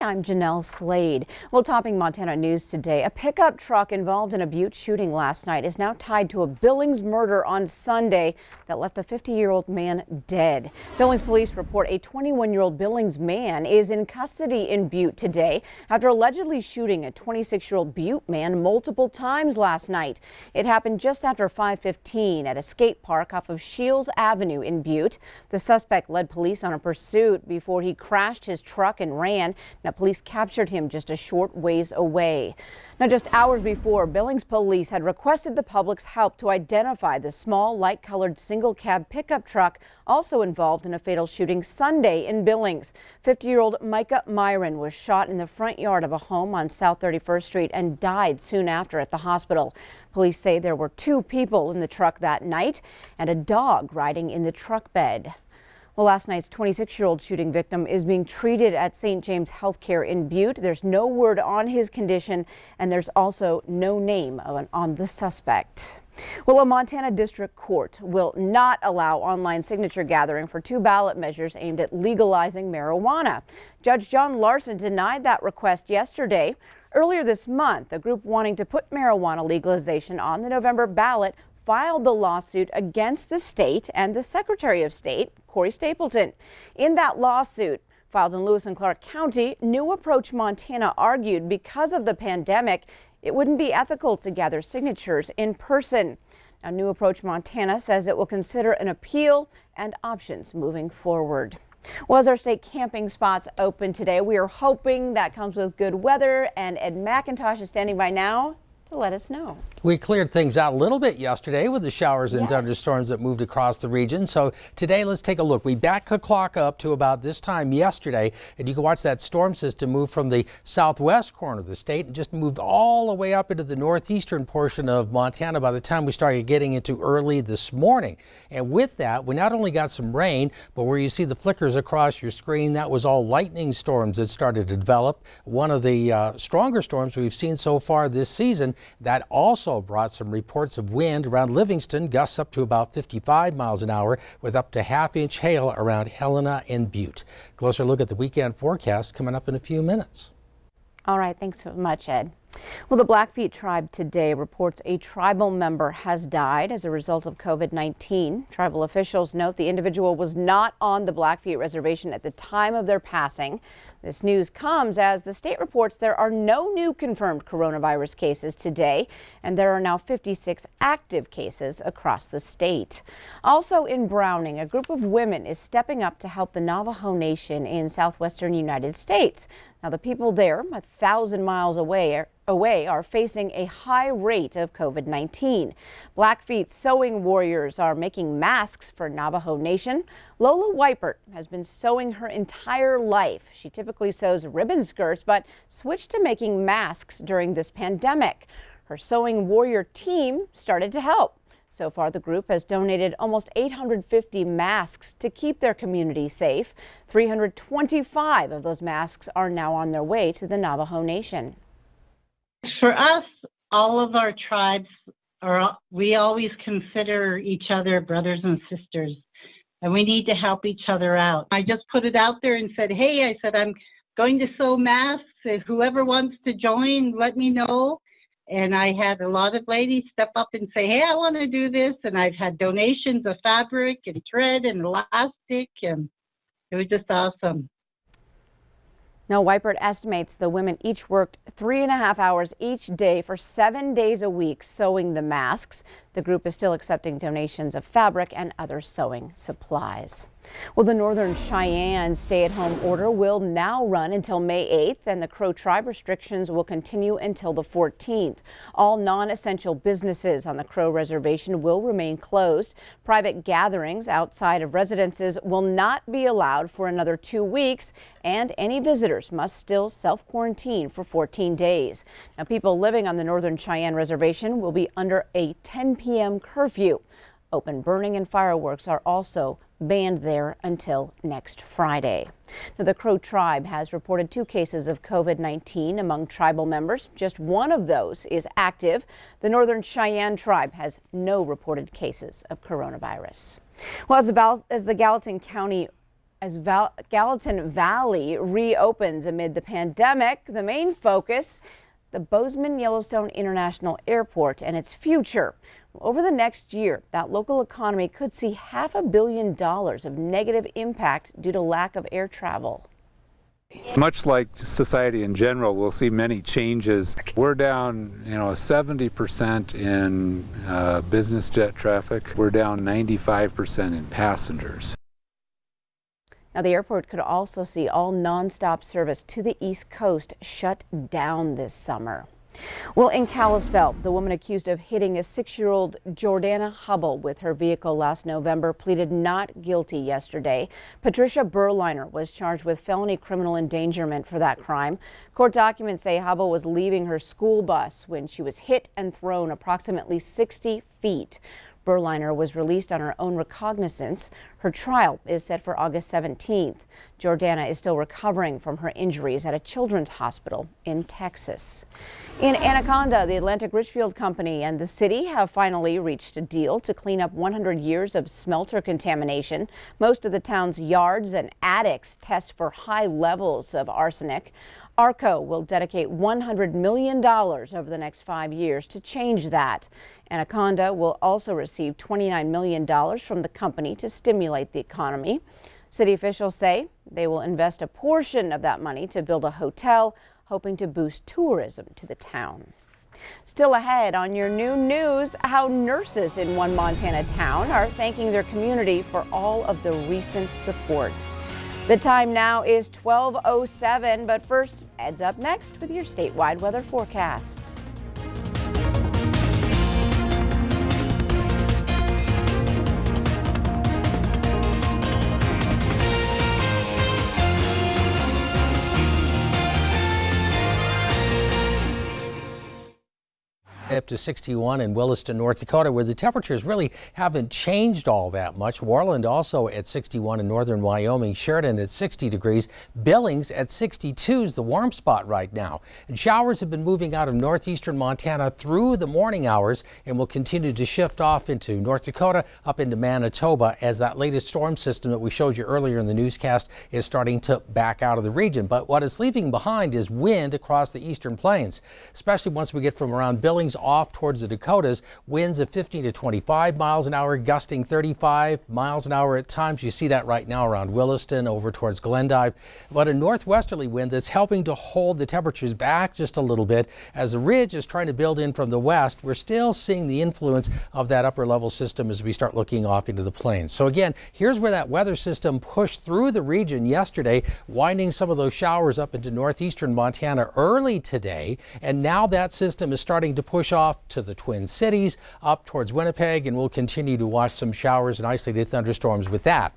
I'm Janelle Slade. Well, topping Montana news today, a pickup truck involved in a Butte shooting last night is now tied to a Billings murder on Sunday that left a 50-year-old man dead. Billings police report a 21-year-old Billings man is in custody in Butte today after allegedly shooting a 26-year-old Butte man multiple times last night. It happened just after 5:15 at a skate park off of Shields Avenue in Butte. The suspect led police on a pursuit before he crashed his truck and ran. Now, police captured him just a short ways away. Now, just hours before, Billings police had requested the public's help to identify the small, light-colored single-cab pickup truck also involved in a fatal shooting Sunday in Billings. 50-year-old Micah Myron was shot in the front yard of a home on South 31st Street and died soon after at the hospital. Police say there were 2 people in the truck that night and a dog riding in the truck bed. Well, last night's 26-year-old shooting victim is being treated at St. James Healthcare in Butte. There's no word on his condition, and there's also no name on the suspect. Well, a Montana district court will not allow online signature gathering for 2 ballot measures aimed at legalizing marijuana. Judge John Larson denied that request yesterday. Earlier this month, a group wanting to put marijuana legalization on the November ballot filed the lawsuit against the state and the Secretary of State, Corey Stapleton. In that lawsuit, filed in Lewis and Clark County, New Approach Montana argued because of the pandemic, it wouldn't be ethical to gather signatures in person. Now, New Approach Montana says it will consider an appeal and options moving forward. Well, as our state camping spots open today, we are hoping that comes with good weather, and Ed McIntosh is standing by now to let us know. We cleared things out a little bit yesterday with the showers and thunderstorms that moved across the region. So today, let's take a look. We backed the clock up to about this time yesterday, and you can watch that storm system move from the southwest corner of the state and just moved all the way up into the northeastern portion of Montana by the time we started getting into early this morning. And with that, we not only got some rain, but where you see the flickers across your screen, that was all lightning storms that started to develop. One of the stronger storms we've seen so far this season. That also brought some reports of wind around Livingston, gusts up to about 55 miles an hour with up to half-inch hail around Helena and Butte. Closer look at the weekend forecast coming up in a few minutes. All right, thanks so much, Ed. Well, the Blackfeet tribe today reports a tribal member has died as a result of COVID-19. Tribal officials note the individual was not on the Blackfeet reservation at the time of their passing. This news comes as the state reports there are no new confirmed coronavirus cases today, and there are now 56 active cases across the state. Also in Browning, a group of women is stepping up to help the Navajo Nation in southwestern United States. Now, the people there, 1,000 miles away, are facing a high rate of COVID-19. Blackfeet sewing warriors are making masks for Navajo Nation. Lola Weipert has been sewing her entire life. She typically sews ribbon skirts, but switched to making masks during this pandemic. Her sewing warrior team started to help. So far, the group has donated almost 850 masks to keep their community safe. 325 of those masks are now on their way to the Navajo Nation. For us, all of our tribes we always consider each other brothers and sisters, and we need to help each other out. I just put it out there and said, hey, I'm going to sew masks. If whoever wants to join, let me know. And I had a lot of ladies step up and say, hey, I want to do this. And I've had donations of fabric and thread and elastic, and it was just awesome. Now, Weipert estimates the women each worked 3.5 hours each day for 7 days a week sewing the masks. The group is still accepting donations of fabric and other sewing supplies. Well, the Northern Cheyenne stay-at-home order will now run until May 8th, and the Crow tribe restrictions will continue until the 14th. All non-essential businesses on the Crow reservation will remain closed. Private gatherings outside of residences will not be allowed for another 2 weeks, and any visitors must still self-quarantine for 14 days. Now, people living on the Northern Cheyenne reservation will be under a 10 p.m. curfew. Open burning and fireworks are also banned there until next Friday. Now, the Crow tribe has reported 2 cases of COVID-19 among tribal members. Just one of those is active. The Northern Cheyenne tribe has no reported cases of coronavirus. Well, as the Gallatin County As Gallatin Valley reopens amid the pandemic, the main focus, the Bozeman Yellowstone International Airport and its future. Over the next year, that local economy could see $500 million of negative impact due to lack of air travel. Much like society in general, we'll see many changes. We're down, 70% in business jet traffic. We're down 95% in passengers. Now, the airport could also see all nonstop service to the East Coast shut down this summer. Well, in Kalispell, the woman accused of hitting a 6-year-old Jordana Hubble with her vehicle last November pleaded not guilty yesterday. Patricia Berliner was charged with felony criminal endangerment for that crime. Court documents say Hubble was leaving her school bus when she was hit and thrown approximately 60 feet. Berliner was released on her own recognizance. Her trial is set for August 17th. Jordana is still recovering from her injuries at a children's hospital in Texas. In Anaconda, the Atlantic Richfield Company and the city have finally reached a deal to clean up 100 years of smelter contamination. Most of the town's yards and attics test for high levels of arsenic. ARCO will dedicate $100 million over the next 5 years to change that. Anaconda will also receive $29 million from the company to stimulate the economy. City officials say they will invest a portion of that money to build a hotel, hoping to boost tourism to the town. Still ahead on your new news, how nurses in one Montana town are thanking their community for all of the recent support. The time now is 12:07, but first, Ed's up next with your statewide weather forecast. Up to 61 in Williston, North Dakota, where the temperatures really haven't changed all that much. Worland also at 61 in northern Wyoming. Sheridan at 60 degrees. Billings at 62 is the warm spot right now. And showers have been moving out of northeastern Montana through the morning hours and will continue to shift off into North Dakota, up into Manitoba, as that latest storm system that we showed you earlier in the newscast is starting to back out of the region. But what it's leaving behind is wind across the eastern plains, especially once we get from around Billings off towards the Dakotas. Winds of 15 to 25 miles an hour, gusting 35 miles an hour at times. You see that right now around Williston over towards Glendive. But a northwesterly wind that's helping to hold the temperatures back just a little bit. As the ridge is trying to build in from the west, we're still seeing the influence of that upper level system as we start looking off into the plains. So again, here's where that weather system pushed through the region yesterday, winding some of those showers up into northeastern Montana early today. And now that system is starting to push off to the Twin Cities, up towards Winnipeg, and we'll continue to watch some showers and isolated thunderstorms with that.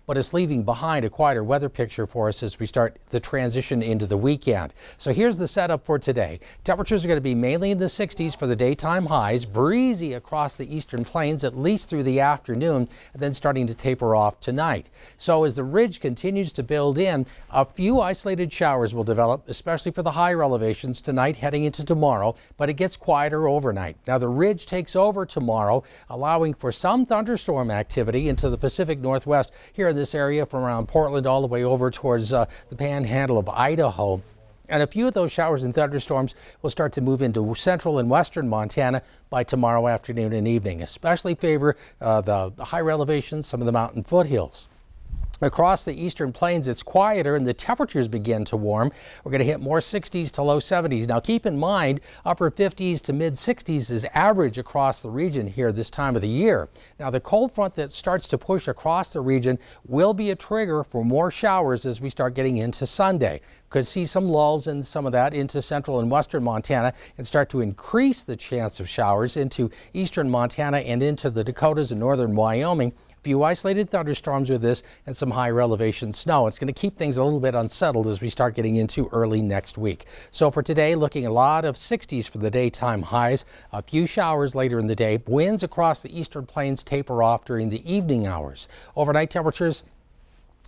But it's leaving behind a quieter weather picture for us as we start the transition into the weekend. So here's the setup for today. Temperatures are going to be mainly in the 60s for the daytime highs, breezy across the eastern plains at least through the afternoon, and then starting to taper off tonight. So as the ridge continues to build in, a few isolated showers will develop, especially for the higher elevations tonight heading into tomorrow, but it gets quieter overnight. Now the ridge takes over tomorrow, allowing for some thunderstorm activity into the Pacific Northwest here in this area from around Portland all the way over towards the panhandle of Idaho. And a few of those showers and thunderstorms will start to move into central and western Montana by tomorrow afternoon and evening, especially favor the higher elevations, some of the mountain foothills. Across the eastern plains, it's quieter and the temperatures begin to warm. We're going to hit more 60s to low 70s. Now keep in mind, upper 50s to mid 60s is average across the region here this time of the year. Now the cold front that starts to push across the region will be a trigger for more showers as we start getting into Sunday. Could see some lulls in some of that into central and western Montana and start to increase the chance of showers into eastern Montana and into the Dakotas and northern Wyoming. Few isolated thunderstorms with this and some higher elevation snow. It's going to keep things a little bit unsettled as we start getting into early next week. So for today, looking at a lot of 60s for the daytime highs, a few showers later in the day. Winds across the eastern plains taper off during the evening hours. Overnight temperatures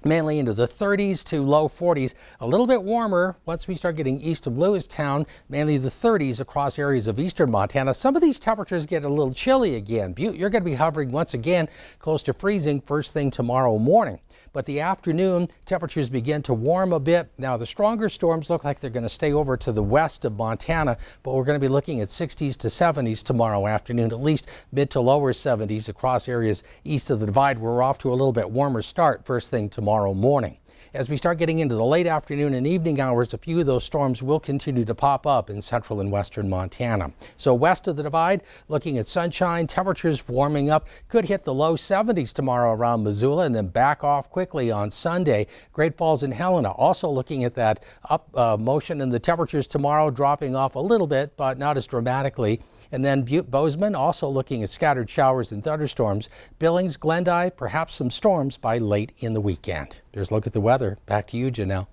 mainly into the 30s to low 40s, a little bit warmer once we start getting east of Lewistown, mainly the 30s across areas of eastern Montana. Some of these temperatures get a little chilly again. Butte, you're going to be hovering once again close to freezing first thing tomorrow morning. but the afternoon temperatures begin to warm a bit. Now, the stronger storms look like they're going to stay over to the west of Montana, but we're going to be looking at 60s to 70s tomorrow afternoon, at least mid to lower 70s across areas east of the divide. We're off to a little bit warmer start first thing tomorrow morning. As we start getting into the late afternoon and evening hours, a few of those storms will continue to pop up in central and western Montana. So west of the divide, looking at sunshine, temperatures warming up, could hit the low 70s tomorrow around Missoula and then back off quickly on Sunday. Great Falls and Helena also looking at that up motion, and the temperatures tomorrow dropping off a little bit, but not as dramatically. And then Butte-Bozeman also looking at scattered showers and thunderstorms. Billings, Glendive, perhaps some storms by late in the weekend. There's a look at the weather. Back to you, Janelle.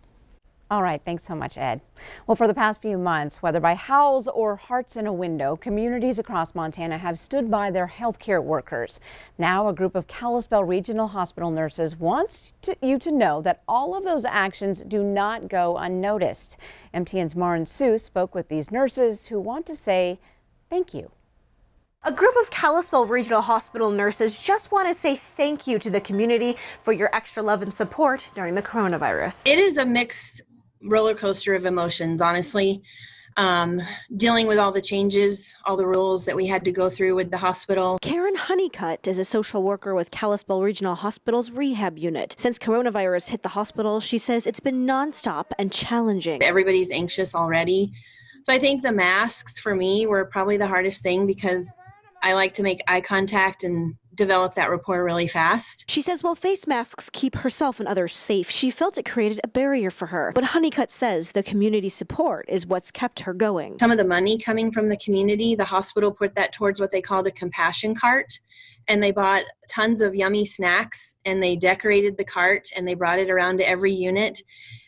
All right, thanks so much, Ed. Well, for the past few months, whether by howls or hearts in a window, communities across Montana have stood by their healthcare workers. Now, a group of Kalispell Regional Hospital nurses wants you to know that all of those actions do not go unnoticed. MTN's Maren Sue spoke with these nurses who want to say thank you. A group of Kalispell Regional Hospital nurses just want to say thank you to the community for your extra love and support during the coronavirus. It is a mixed roller coaster of emotions, honestly. Dealing with all the changes, all the rules that we had to go through with the hospital. Karen Honeycutt is a social worker with Kalispell Regional Hospital's rehab unit. Since coronavirus hit the hospital, she says it's been nonstop and challenging. Everybody's anxious already. So I think the masks for me were probably the hardest thing because I like to make eye contact and develop that rapport really fast. She says while face masks keep herself and others safe, she felt it created a barrier for her. But Honeycutt says the community support is what's kept her going. Some of the money coming from the community, the hospital put that towards what they called a compassion cart. And they bought tons of yummy snacks and they decorated the cart and they brought it around to every unit.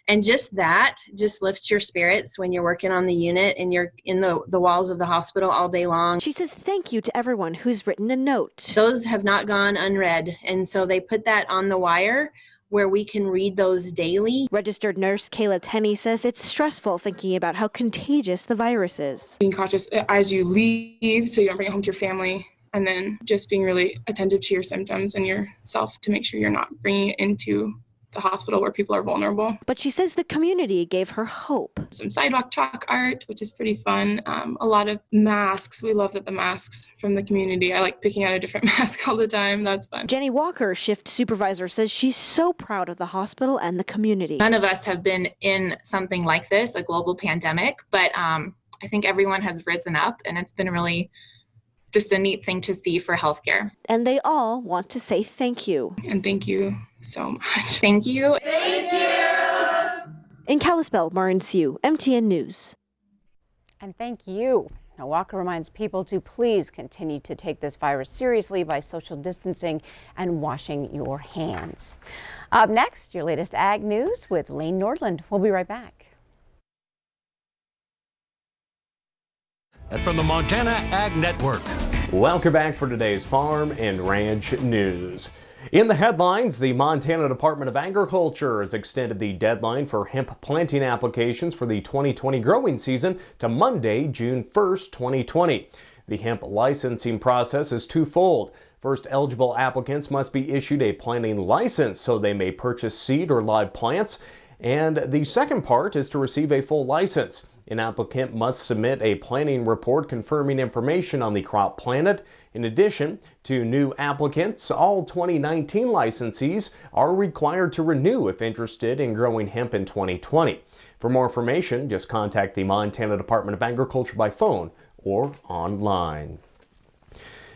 And just that just lifts your spirits when you're working on the unit and you're in the walls of the hospital all day long. She says thank you to everyone who's written a note. Those have not gone unread. And so they put that on the wire where we can read those daily. Registered nurse Kayla Tenney says it's stressful thinking about how contagious the virus is. Being cautious as you leave so you don't bring it home to your family, and then just being really attentive to your symptoms and yourself to make sure you're not bringing it into the hospital where people are vulnerable. But she says the community gave her hope. Some sidewalk chalk art, which is pretty fun. A lot of masks. We love that the masks from the community. I like picking out a different mask all the time. That's fun. Jenny Walker, shift supervisor, says she's so proud of the hospital and the community. None of us have been in something like this, a global pandemic, but I think everyone has risen up, and it's been really just a neat thing to see for healthcare. And they all want to say thank you. And thank you so much. Thank you. Thank you. In Kalispell, Maren Sue, MTN News. And thank you. Now, Walker reminds people to please continue to take this virus seriously by social distancing and washing your hands. Up next, your latest ag news with Lane Nordland. We'll be right back. And from the Montana Ag Network. Welcome back for today's Farm and Ranch News. In the headlines, the Montana Department of Agriculture has extended the deadline for hemp planting applications for the 2020 growing season to Monday, June 1st, 2020. The hemp licensing process is twofold. First, eligible applicants must be issued a planting license so they may purchase seed or live plants. And the second part is to receive a full license. An applicant must submit a planting report confirming information on the crop planted. In addition to new applicants, all 2019 licensees are required to renew if interested in growing hemp in 2020. For more information, just contact the Montana Department of Agriculture by phone or online.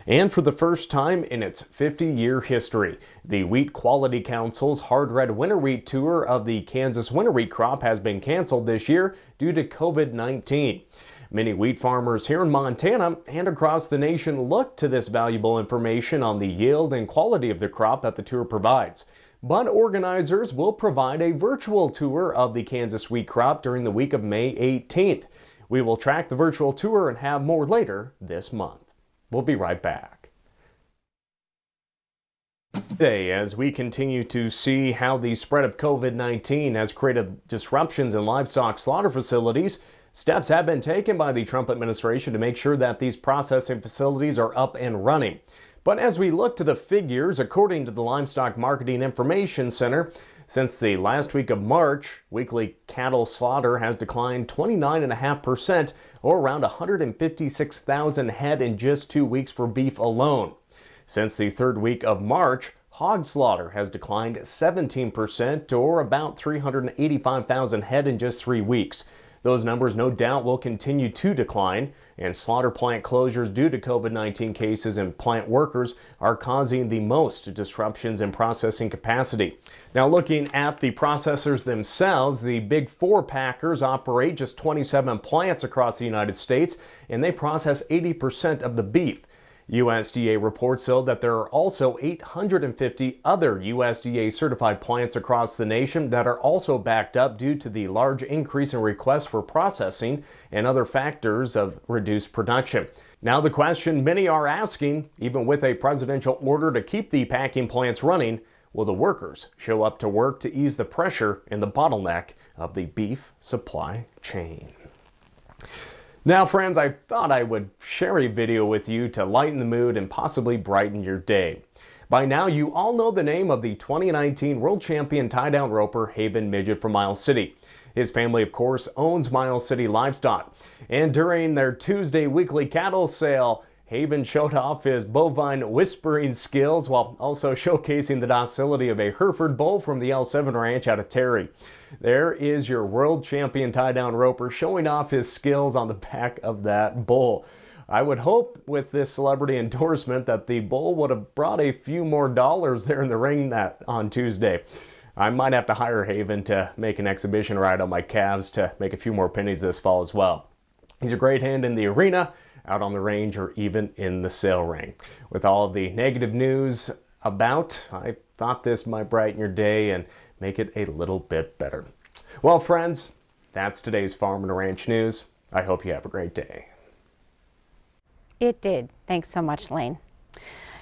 And for the first time in its 50-year history, the Wheat Quality Council's Hard Red Winter Wheat Tour of the Kansas winter wheat crop has been canceled this year due to COVID-19. Many wheat farmers here in Montana and across the nation look to this valuable information on the yield and quality of the crop that the tour provides. But organizers will provide a virtual tour of the Kansas wheat crop during the week of May 18th. We will track the virtual tour and have more later this month. We'll be right back. Today, as we continue to see how the spread of COVID-19 has created disruptions in livestock slaughter facilities, steps have been taken by the Trump administration to make sure that these processing facilities are up and running. But as we look to the figures, according to the Livestock Marketing Information Center, since the last week of March, weekly cattle slaughter has declined 29.5%, or around 156,000 head in just 2 weeks for beef alone. Since the third week of March, hog slaughter has declined 17%, or about 385,000 head in just 3 weeks. Those numbers no doubt will continue to decline, and slaughter plant closures due to COVID-19 cases and plant workers are causing the most disruptions in processing capacity. Now, looking at the processors themselves, the big four packers operate just 27 plants across the United States, and they process 80% of the beef. USDA reports, though, that there are also 850 other USDA certified plants across the nation that are also backed up due to the large increase in requests for processing and other factors of reduced production. Now, the question many are asking, even with a presidential order to keep the packing plants running, will the workers show up to work to ease the pressure in the bottleneck of the beef supply chain? Now, friends, I thought I would share a video with you to lighten the mood and possibly brighten your day. By now, you all know the name of the 2019 world champion tie-down roper Haven Midget from Miles City. His family, of course, owns Miles City Livestock. And during their Tuesday weekly cattle sale, Haven showed off his bovine whispering skills while also showcasing the docility of a Hereford bull from the L7 Ranch out of Terry. There is your world champion tie-down roper showing off his skills on the back of that bull. I would hope with this celebrity endorsement that the bull would have brought a few more dollars there in the ring on Tuesday. I might have to hire Haven to make an exhibition ride on my calves to make a few more pennies this fall as well. He's a great hand in the arena, out on the range, or even in the sale ring. With all of the negative news about, I thought this might brighten your day and make it a little bit better. Well, friends, that's today's Farm and Ranch news. I hope you have a great day. It did. Thanks so much, Lane.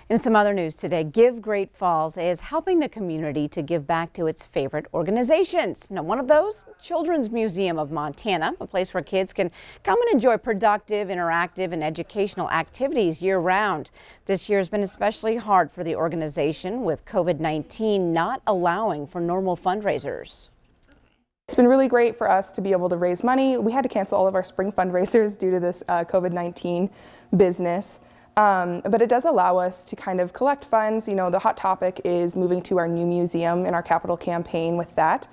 In some other news today, Give Great Falls is helping the community to give back to its favorite organizations. Now, one of those, Children's Museum of Montana, a place where kids can come and enjoy productive, interactive, and educational activities year-round. This year has been especially hard for the organization, with COVID-19 not allowing for normal fundraisers. It's been really great for us to be able to raise money. We had to cancel all of our spring fundraisers due to this COVID-19 business. But it does allow us to kind of collect funds. You know, the hot topic is moving to our new museum and our capital campaign with that.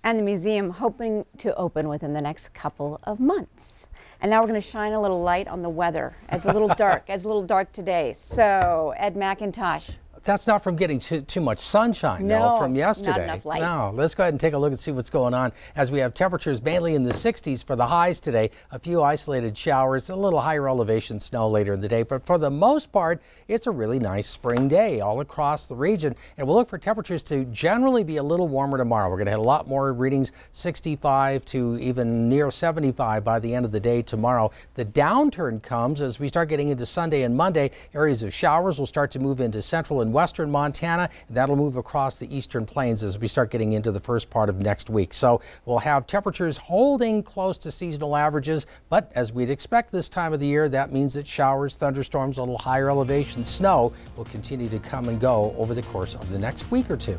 And the museum hoping to open within the next couple of months. And now we're going to shine a little light on the weather. It's a little dark today. So, Ed McIntosh. That's not from getting too much sunshine, no, from yesterday. Not enough light. No, let's go ahead and take a look and see what's going on as we have temperatures mainly in the 60s for the highs today. A few isolated showers, a little higher elevation snow later in the day. But for the most part, it's a really nice spring day all across the region. And we'll look for temperatures to generally be a little warmer tomorrow. We're going to have a lot more readings, 65 to even near 75 by the end of the day tomorrow. The downturn comes as we start getting into Sunday and Monday. Areas of showers will start to move into central and western Montana. That'll move across the eastern plains as we start getting into the first part of next week. So we'll have temperatures holding close to seasonal averages, but as we'd expect this time of the year, that means that showers, thunderstorms, a little higher elevation snow will continue to come and go over the course of the next week or two.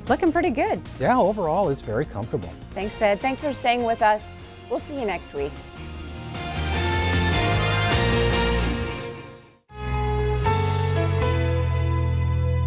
Looking pretty good. Yeah, overall it's very comfortable. Thanks, Ed. Thanks for staying with us. We'll see you next week.